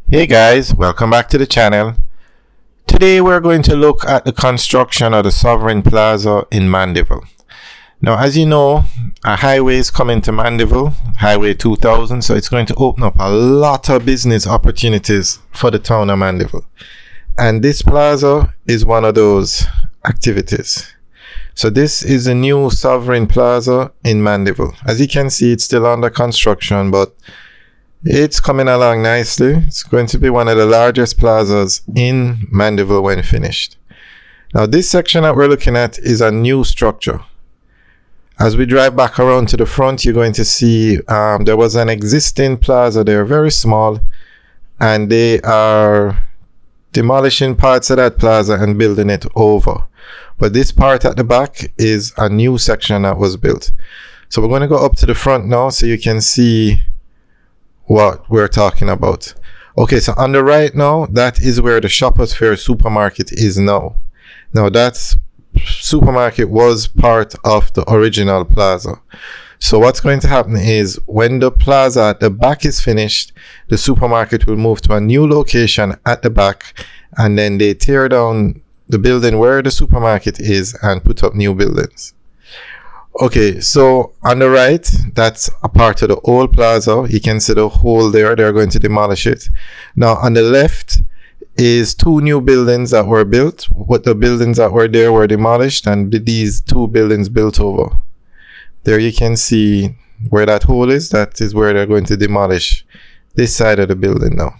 Hey guys, welcome back to the channel. Today we're going to look at the construction of the Sovereign Plaza in Mandeville. Now, as you know, a highway is coming to Mandeville, Highway 2000, so it's going to open up a lot of business opportunities for the town of Mandeville. And this plaza is one of those activities. So this is a new Sovereign Plaza in Mandeville. As you can see, it's still under construction, but it's coming along nicely. It's going to be one of the largest plazas in Mandeville when finished. Now, this section that we're looking at is a new structure. As we drive back around to the front, you're going to see there was an existing plaza there, very small, and they are demolishing parts of that plaza and building it over. But this part at the back is a new section that was built. So we're going to go up to the front now so you can see what we're talking about. Okay, so on the right now, that is where the Shoppers Fair supermarket is now. Now that supermarket was part of the original plaza. So what's going to happen is when the plaza at the back is finished, the supermarket will move to a new location at the back, and then they tear down the building where the supermarket is and put up new buildings. Okay, so on the right, that's a part of the old plaza. You can see the hole there. They're going to demolish it. Now, on the left is two new buildings that were built. What the buildings that were there were demolished, and these two buildings built over. There you can see where that hole is. That is where they're going to demolish this side of the building now.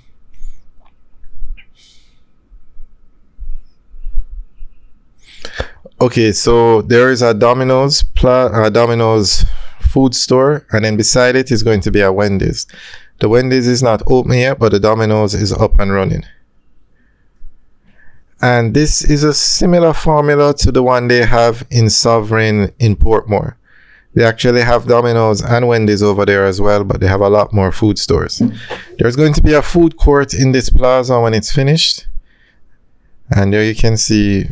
Okay, so there is a Domino's food store, and then beside it is going to be a Wendy's. The Wendy's is not open yet, but the Domino's is up and running. And this is a similar formula to the one they have in Sovereign in Portmore. They actually have Domino's and Wendy's over there as well, but they have a lot more food stores. There's going to be a food court in this plaza when it's finished. And there you can see,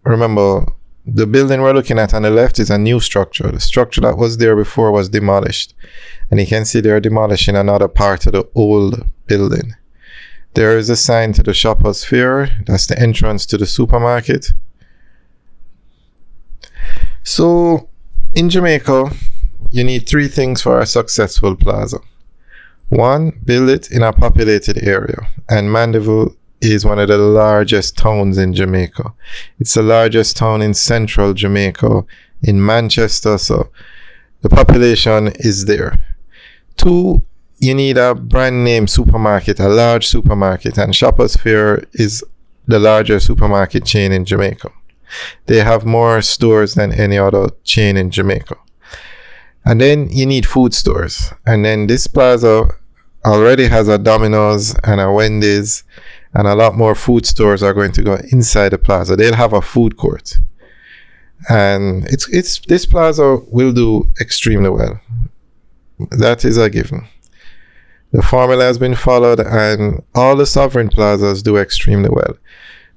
remember, the building we're looking at on the left is a new structure. The structure that was there before was demolished. And you can see they're demolishing another part of the old building. There is a sign to the Shoppers Fair. That's the entrance to the supermarket. So, in Jamaica, you need three things for a successful plaza. One, build it in a populated area. And Mandeville is one of the largest towns in Jamaica. It's the largest town in central Jamaica, in Manchester, so the population is there. Two, you need a brand name supermarket, a large supermarket, and Shoppers Fair is the largest supermarket chain in Jamaica. They have more stores than any other chain in Jamaica. And then you need food stores. And then this plaza already has a Domino's and a Wendy's, and a lot more food stores are going to go inside the plaza. They'll have a food court. And this plaza will do extremely well. That is a given. The formula has been followed, and all the Sovereign plazas do extremely well.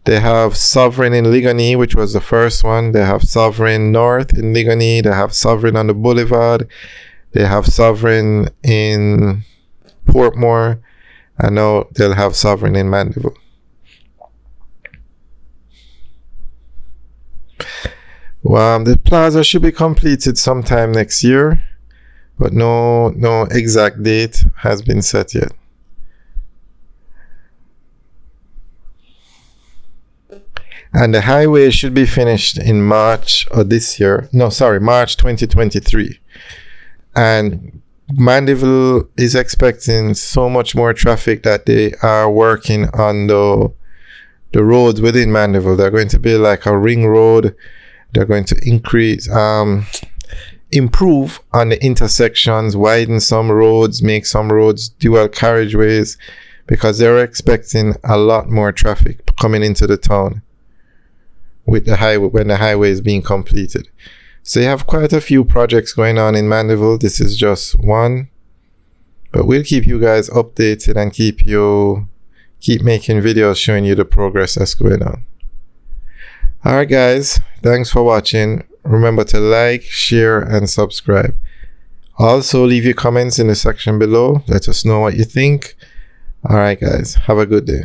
They have Sovereign in Ligoni, which was the first one. They have Sovereign North in Ligoni. They have Sovereign on the Boulevard. They have Sovereign in Portmore. And now they'll have Sovereign in Mandeville. Well, the plaza should be completed sometime next year, but no exact date has been set yet. And the highway should be finished in March of this year. No, sorry, March 2023. And Mandeville is expecting so much more traffic that they are working on the roads within Mandeville. They're going to build like a ring road. They're going to improve on the intersections, widen some roads, make some roads dual carriageways, because they're expecting a lot more traffic coming into the town with the highway when the highway is being completed. So you have quite a few projects going on in Mandeville. This is just one, but we'll keep you guys updated and keep making videos showing you the progress that's going on. Alright guys, thanks for watching. Remember to like, share, and subscribe. Also, leave your comments in the section below. Let us know what you think. All right, guys. Have a good day.